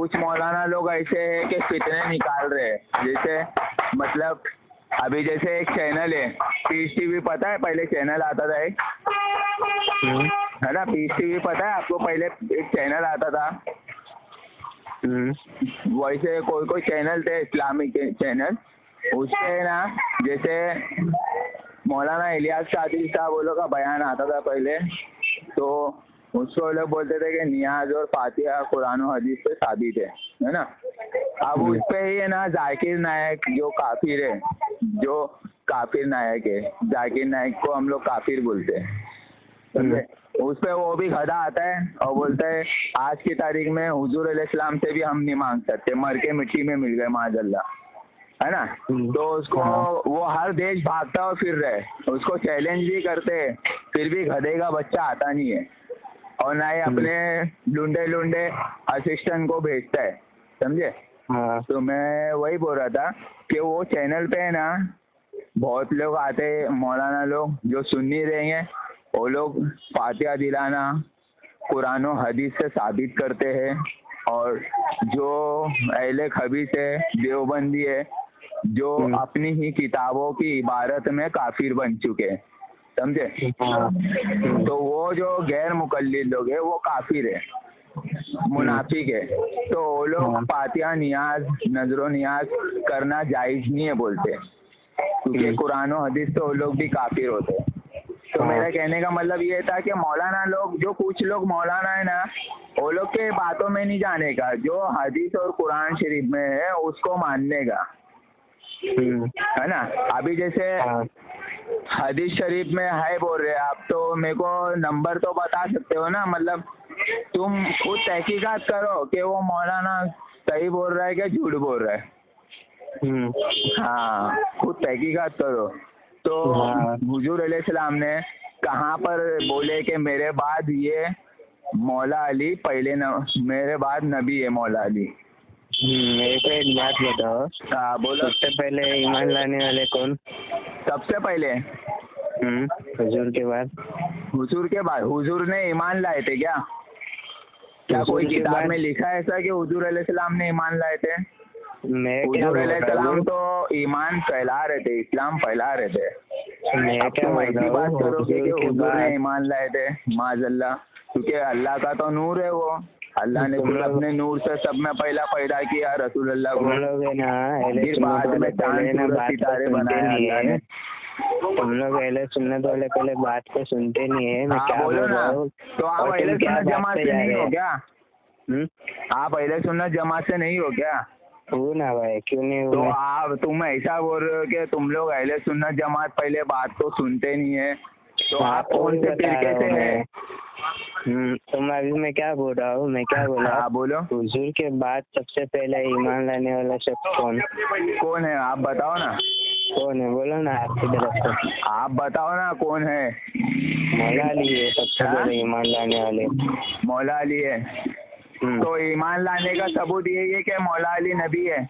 कुछ मौलाना लोग ऐसे हैं कि फितने निकाल रहे हैं। जैसे मतलब अभी जैसे एक चैनल है पीस टीवी, पता है पहले चैनल आता था एक, है ना, पीस टीवी पता है आपको, पहले एक चैनल आता था। वैसे कोई कोई चैनल थे इस्लामिक चैनल, उससे ना जैसे मौलाना इलियास कादरी साहब वो लोग का बयान आता था पहले, तो उसको लोग बोलते थे कि नियाज और फातिहा कुरान और हदीस पे साबित है ना। अब उस पे ही है ना जाकिर नायक जो काफिर है, जो काफिर नायक है, जाकिर नायक को हम लोग काफिर बोलते हैं, समझे। उस पे वो भी गधा आता है और बोलता है आज की तारीख में हुजूर अलैहिस्सलाम से भी हम नहीं मांग सकते, मर के मिट्टी में मिल गए माजल्ला, है ना। तो उसको वो हर देश भागता और फिर रहे, उसको चैलेंज भी करते हैं, फिर भी गधे का बच्चा आता नहीं है और ना ही अपने लुंडे लुंडे असिस्टेंट को भेजता है, समझे। तो मैं वही बोल रहा था कि वो चैनल पे है ना बहुत लोग आते हैं मौलाना लोग जो सुन्नी रहेंगे, वो लोग फातिहा दिलाना कुरान और हदीस से साबित करते हैं, और जो अहले खबीस है देवबंदी है जो अपनी ही किताबों की इबारत में काफिर बन चुके हैं, समझे। तो वो जो गैर मुकल्लिद लोग है वो काफिर है, मुनाफिक है। तो वो लोग फातिहा नियाज नजरो नियाज करना जायज नहीं है बोलते, क्योंकि कुरान और हदीस तो वो लोग भी काफिर होते हैं। तो मेरा कहने का मतलब ये था कि मौलाना लोग, जो कुछ लोग मौलाना है ना, वो लोग के बातों में नहीं जाने का, जो हदीस और कुरान शरीफ में है उसको मानने का, है ना। अभी जैसे हदीस शरीफ में है बोल रहे आप, तो मेरे को नंबर तो बता सकते हो ना, मतलब तुम खुद तहकीकात करो कि वो मौलाना सही बोल रहा है कि झूठ बोल रहा है। हाँ, खुद तहकीकात करो। तो हुजूर अलैहिस्सलाम ने कहाँ पर बोले कि मेरे बाद ये मौला अली पहले मेरे बाद नबी है मौला अली। मेरे को एक बात बताओ। हाँ बोलो। सबसे पहले ईमान लाने वाले कौन? सबसे पहले हुजूर के बाद? हुजूर के बाद? हुजूर ने ईमान लाए थे क्या? क्या कोई किताब में लिखा है ऐसा कि हुजूर अलैहिस्सलाम ने ईमान लाए थे? हुजूर अलैहिस्सलाम तो ईमान फैला रहे थे, इस्लाम फैला रहे थे। अब तुम ऐसी बात करोगे कि हुजूर ने ईमान लाए थे, माज़अल्लाह, क्योंकि अल्लाह का तो नूर है वो, अल्लाह ने खुद अपने नूर से सब में पहला पैदा किया रसूलुल्लाह को, फिर बाद में चांद सूरज सितारे बनाया अल्लाह ने। तुम लोग अहले सुन्नत वाले पहले बात को सुनते नहीं है। मैं क्या बोलो ना, तो आप अहले सुन्नत जमात से नहीं हो क्या? आप अहले सुन्नत जमात से नहीं हो क्या? हूँ ना भाई, क्यों नहीं हूँ? तो आप तुम ऐसा बोल रहे हो कि तुम लोग अहले सुन्नत जमात पहले बात को सुनते नहीं है, तो आप कौन से फिरके से हैं? तुम अभी मैं क्या बोल रहा हूँ, मैं क्या बोला? हाँ बोलो। हुजूर के बाद सबसे पहले ईमान लाने वाला शख्स कौन है? आप बताओ ना कौन है, बोलो ना आपकी तरफ से। आप बताओ ना कौन है? मौला अली है सबसे पहले ईमान लाने वाले। मौला अली है? तो ईमान लाने का सबूत ये है कि मौला अली नबी है।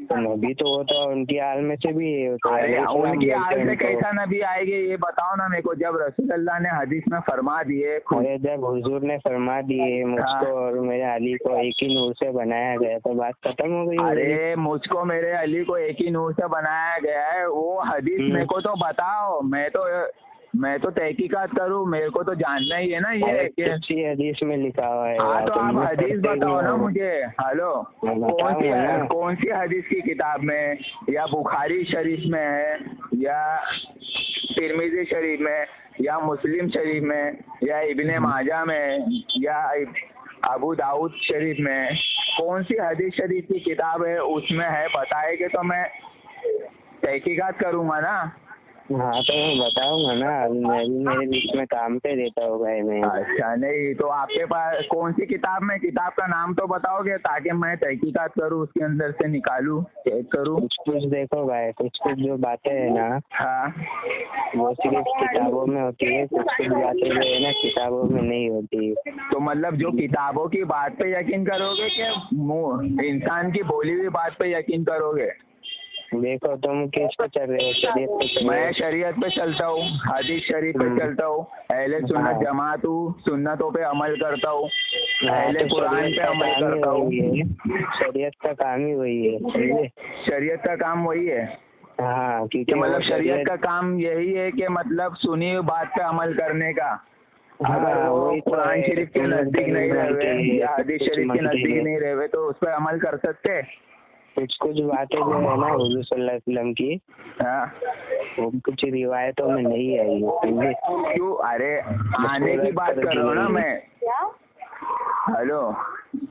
तो नबी तो वो तो उनकी आल में से भी है। अरे उनकी आल से कैसा नबी आएंगे ये बताओ ना मेरे को। जब रसूलुल्लाह ने हदीस में फरमा दिए, अरे जब हुजूर ने फरमा दिए मुझको और मेरे अली को एक ही नूर से बनाया गया तो बात खत्म हो गई। अरे मुझको मेरे अली को एक ही नूर से बनाया गया है, वो हदीस मेरे को तो बताओ, मैं तो तहकीकात करूँ, मेरे को तो जानना ही है ना ये कि हदीस में लिखा हुआ है। हाँ तो आप हदीस बताओ ना मुझे। हेलो, कौन सी हदीस की किताब में, या बुखारी शरीफ में है, या तिरमिज़ी शरीफ में, या मुस्लिम शरीफ में, या इब्ने माजा में, या अबू दाऊद शरीफ में, कौन सी हदीस शरीफ की किताब है उसमें है बताएंगे तो मैं तहकीकात करूँगा ना। हाँ तो मैं बताऊंगा ना, मैं भी मेरे बीच में काम पे देता हूँ भाई मैं। अच्छा नहीं तो आपके पास कौन सी किताब में, किताब का नाम तो बताओगे ताकि मैं तहकीकात करूँ, उसके अंदर से निकालूँ, चेक करूँ। कुछ देखो भाई, कुछ जो बातें है ना, हाँ वो सिर्फ किताबों में होती है, कुछ बातें जो है ना किताबों में नहीं होती। तो मतलब जो किताबों की बात पे यकीन करोगे कि इंसान की बोली हुई बात पे यकीन करोगे? देखो तुम किस पे चल रहे हो, शरीयत पे चल रहे मैं हो? शरीयत पे चलता हूँ, हदीस शरीफ पे चलता हूँ, अहले सुन्नत हाँ। जमात हूँ, सुन्नतों पे अमल करता हूँ, हाँ, अहले तो कुरान शरीयत पे का अमल काम ही करता वही हूँ। है, शरीयत का काम ही वही है, समझे? शरीयत का काम वही है हाँ, कि क्योंकि मतलब वो शरीयत का काम यही है कि मतलब सुनी हुई बात पे अमल करने का। अगर हाँ, वो वही तो कुरान है, शरीफ के तुम लोग नजदीक नहीं दलील मांगते रहे या हैं, हदीस कुछ शरीफ के मांगते नजदीक हैं, नहीं रहे तो उस पर अमल कर सकते। कुछ बातें जो है ना हुजूर सल्लल्लाहु अलैहि वसल्लम की, हाँ, वो कुछ रिवायतों में नहीं आई है, समझे? क्यों? अरे आने की मशहूर बात कर कर दी रहा हूँ ना गई है। मैं। हेलो,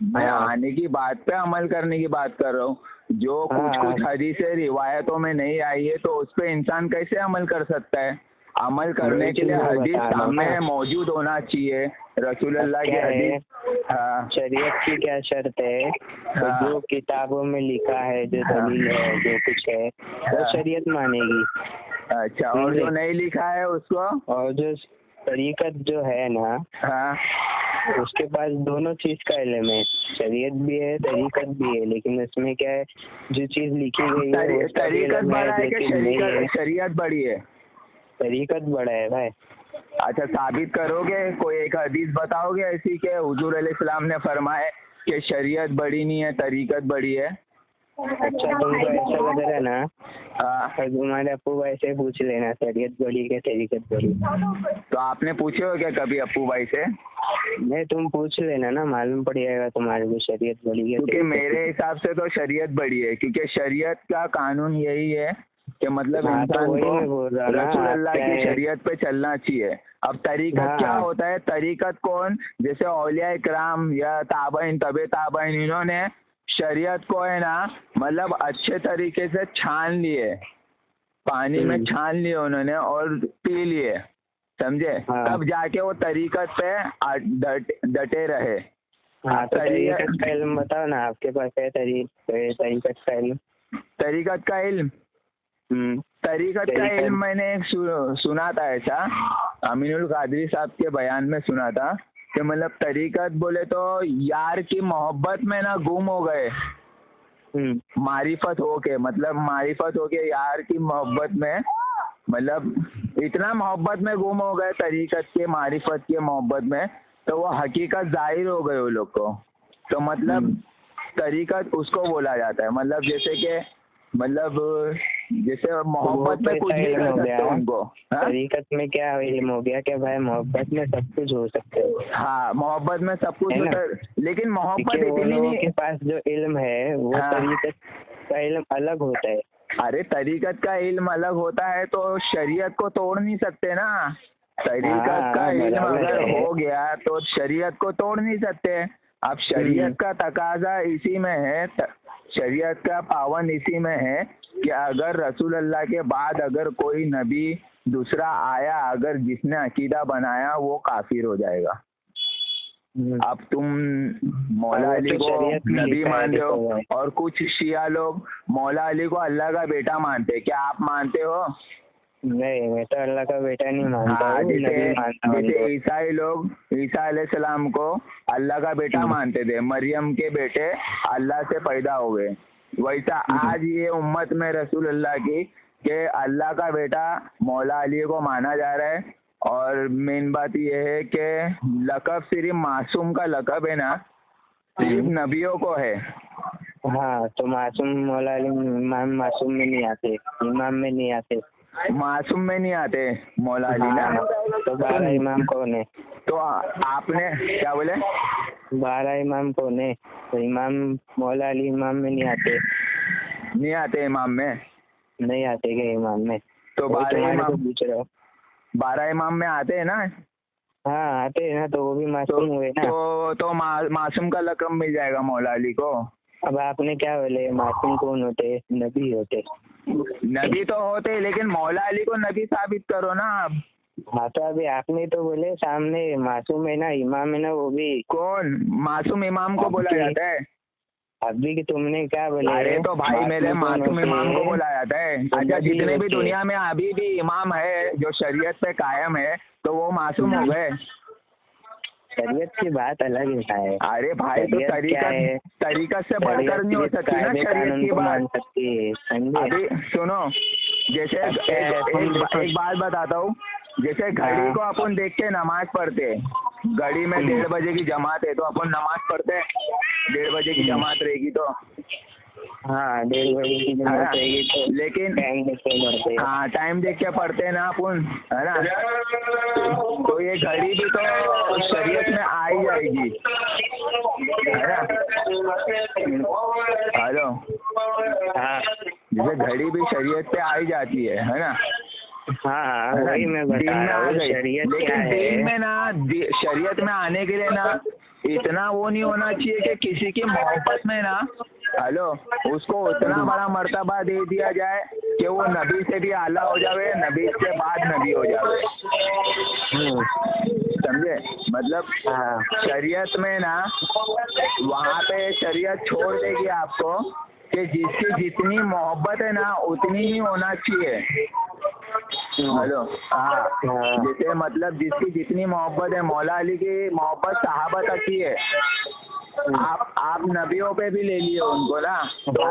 मैं हाँ। आने की बात पे अमल करने की बात कर रहा हूँ। जो कुछ हाँ, कुछ हदीसें रिवायतों में नहीं आई है तो उस पे इंसान कैसे अमल कर सकता है? अमल करने वही के चीज लिए मैं हदीस बता रहा हूँ सामने ना। मौजूद होना चाहिए, रसूल अब अल्लाह की क्या है, हदीस। हाँ शरीयत की क्या शर्त है, तो हाँ जो किताबों में लिखा है, जो हाँ दलील है, जो कुछ है, वो हाँ। शरीयत मानेगी, अच्छा, और जो समझे? नहीं लिखा है उसको? और जो तरीकत जो है ना, हाँ, उसके पास दोनों चीज का इल्म है, शरीयत भी है, तरीकत भी है, लेकिन उसमें क्या है, जो चीज लिखी गई है उसका भी तरीकत इल्म है, बड़ा है जो कि चीज नहीं है, शरीयत बड़ी है? तरीकत बड़ा है भाई। अच्छा, साबित करोगे? कोई एक हदीस बताओगे ऐसी कि हुजूर अलैहिस्सलाम ने फरमाए कि शरीयत बड़ी नहीं है, तरीकत बड़ी है? अच्छा, तुमको ऐसा लग रहा है ना, हाँ, और तुम्हारे अप्पू भाई से पूछ लेना, शरीयत बड़ी के तरीकत बड़ी। तो आपने पूछे हो क्या कभी अप्पू भाई से? नहीं, तुम पूछ लेना ना, मालूम पड़ जाएगा तुम्हारे को शरीयत बड़ी है, क्योंकि तरीकत मेरे हिसाब से तो शरीयत बड़ी है, क्योंकि शरीयत का कानून यही है कि मतलब हाँ, तो इंसान वही को मैं बोल रहा हूँ ना, रसूल आप अल्लाह क्या की है। शरीयत पे चलना चाहिए। अब तरीकत हाँ, क्या होता है? तरीकत कौन, जैसे औलिया इकराम या ताबईन, तबे ताबईन, इन्होंने शरीयत को है ना मतलब अच्छे तरीके से छान लिए, पानी में छान लिए उन्होंने और पी लिए, समझे? हाँ। तब जाके वो तरीकत पे डटे रहे। हाँ, तो तरीकत तरीकत का इल्म बताओ ना, आपके पास है तरीकत का इल्म? तरीकत का इल्म, तरीकत का तरीकत। इल्म मैंने एक सुना था ऐसा, अमीनुल कादरी साहब के बयान में सुना था कि मतलब तरीकत बोले तो यार की मोहब्बत में ना गुम हो गए, मारिफत होके, मतलब मारिफत होके यार की मोहब्बत में, मतलब इतना मोहब्बत में गुम हो गए तरीकत के, मारिफत के मोहब्बत में, तो वो हकीकत जाहिर हो गए वो लोग को। तो मतलब तरीकत उसको बोला जाता है, मतलब जैसे कि मतलब जैसे मोहब्बत में कुछ भी कर सकते उनको। तरीकत में क्या इल्म हो गया कि भाई मोहब्बत में सब कुछ हो सकता है। हाँ, मोहब्बत में सब कुछ होता है, लेकिन मोहब्बत वो इतनी लोगों नहीं। के पास जो इल्म है वो तरीकत का इल्म अलग होता है। अरे तरीकत का इल्म अलग होता है तो शरीयत को तोड़ नहीं सकते ना। तरीकत का इल्म अगर हो गया तो शरीयत को तोड़ नहीं सकते। अब शरीयत का तकाजा इसी में है, शरीयत का पावन इसी में है कि अगर रसूल अल्लाह के बाद अगर कोई नबी दूसरा आया, अगर जिसने अकीदा बनाया वो काफिर हो जाएगा। अब तुम मौला अली को नबी मानते हो और कुछ शिया लोग मौला अली को अल्लाह का बेटा मानते, क्या आप मानते हो? नहीं, मैं तो अल्लाह का बेटा नहीं मानता हूँ, नबी मानता हूँ। जैसे ईसाई लोग ईसा अलैहिस्सलाम को अल्लाह का बेटा मानते थे, मरियम के बेटे अल्लाह से पैदा हुए, वैसा आज ये उम्मत में रसूल अल्लाह की के अल्लाह का बेटा मौला अली को माना जा रहा है। और मेन बात ये है कि लक़ब सिर्फ मासूम का लक़ब है ना, सिर्फ नबियों को है। हाँ, तो मासूम मौला अली इमाम मासूम में नहीं आते, इमाम में नहीं आते, मासूम में नहीं आते मौला अली ना। तो 12 इमाम कौन है? तो आपने क्या बोले? 12 इमाम कौन है? तो इमाम मौला अली इमाम में नहीं आते, नहीं आते इमाम में, नहीं आते क्या इमाम में? तो 12 इमाम पूछ रहे हो? 12 इमाम में आते हैं ना। हाँ, आते हैं ना, तो वो भी मासूम हुए ना। तो मासूम का लक़ब मिल जाएगा मौला अली को। अब आपने क्या बोले, मासूम कौन होते? नबी होते। नबी तो होते लेकिन मौला अली को नबी साबित करो ना आप। हाँ, तो अभी आपने तो बोले सामने मासूम है ना, इमाम है ना, वो भी। कौन मासूम इमाम को बोला जाता है? अभी कि तुमने क्या बोले? अरे तो भाई मेरे मासूम इमाम को बोला जाता है। अच्छा, जितने भी दुनिया में अभी भी इमाम है जो शरीयत पे कायम है तो वो मासूम हो गए। शरीयत की बात अलग है। अरे भाई तो शरीयत क्या है? तरीका से बढ़कर नहीं हो सकती ना कायदे शरीयत कानून की को बात। मान सकती है, समझे? अभी सुनो, जैसे अच्छा है, एक बात बताता हूँ। जैसे घड़ी हाँ। को अपन देख के नमाज पढ़ते हैं, घड़ी में 1:30 बजे की जमात है तो अपन नमाज पढ़ते हैं। 1:30 बजे की जमात रहेगी तो हाँ 1:30 बजे की है जमात ना? रहेगी तो लेकिन टाइम देख के बढ़ते हैं। हाँ टाइम देख के पढ़ते हैं ना अपन, है ना? तो ये घड़ी भी तो शरीयत में आ ही जाएगी, है ना? हेलो, हाँ जैसे घड़ी भी शरीयत पे आ ही जाती है ना? हाँ है ना? वही मैं दिन बता में रहा आ हूँ, गई, शरीयत क्या लेकिन दिन है। में ना शरीयत में आने के लिए ना इतना वो नहीं होना चाहिए कि किसी की मोहब्बत में ना, हेलो, उसको उतना बड़ा मर्तबा दे दिया जाए कि वो नबी से भी आला हो जावे, नबी के बाद नबी हो जावे। समझे? मतलब हाँ शरीयत में ना वहाँ पे शरीयत छोड़ देगी आपको कि जिसकी जितनी मोहब्बत है ना उतनी ही होना चाहिए। हेलो, हाँ, जैसे मतलब जिसकी जितनी मोहब्बत है, मौला अली की मोहब्बत सहाबा तक की है। आप नबियों पे भी ले लिए उनको ना, तो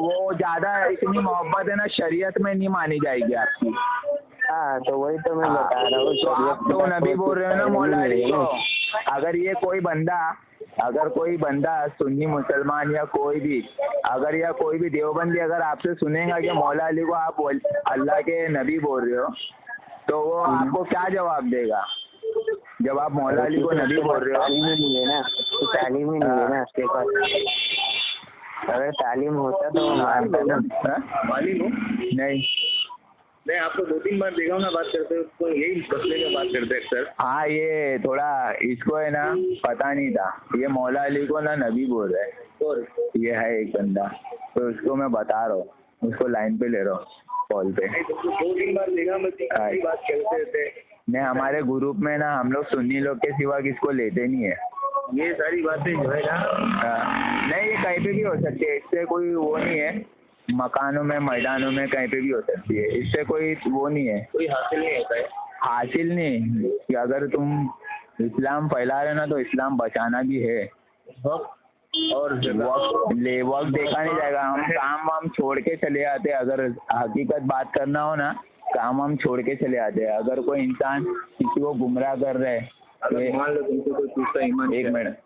वो ज्यादा इतनी मोहब्बत है ना शरीयत में नहीं मानी जाएगी आपकी। हाँ तो वही तो मैं बता रहा हूँ। तो आप तो नबी बोल रहे हो ना मौला अली को। अगर कोई बंदा सुन्नी मुसलमान या कोई भी, अगर या कोई भी देवबंदी अगर आपसे सुनेगा कि मौला अली को आप अल्लाह के नबी बोल रहे हो, तो वो आपको क्या जवाब देगा? जब आप मौला अली को नबी बोल रहे हो, तालीम ही नहीं है ना, तालीम ही नहीं है ना उसके पास। अगर तालीम होता तो वो मानता ना। मालूम हो? नहीं, मैं आपको 2-3 बार देखा हूँ ना बात करते हुए, तो यही मसले की बात करते हैं सर। हाँ, ये थोड़ा इसको है ना पता नहीं था, ये मौला अली को ना नबी बोल रहा है। और ये है एक बंदा, तो उसको मैं बता रहा हूँ, उसको लाइन पे ले रहा हूँ कॉल पे। 2-3 बार देखा मैं, बात करते थे। नहीं, हमारे ग्रुप में ना हम लोग सुन्नी लोग के सिवा किसको लेते नहीं है। ये सारी बातें जो है ना, नहीं ये कहीं पे भी हो सकती है, इससे कोई वो नहीं है। मकानों में, मैदानों में, कहीं पे भी हो सकती है, इससे कोई वो नहीं है, कोई हासिल नहीं होता है। हासिल नहीं कि अगर तुम इस्लाम फैला रहे ना तो इस्लाम बचाना भी है। और वक्त देखा नहीं जाएगा, हम काम वाम छोड़ के चले आते हैं। अगर हकीकत बात करना हो ना, काम वाम छोड़ के चले आते हैं। अगर कोई इंसान किसी को गुमराह कर रहे है, मान लो तुमसे कोई पूछता ईमान, 1 मिनट,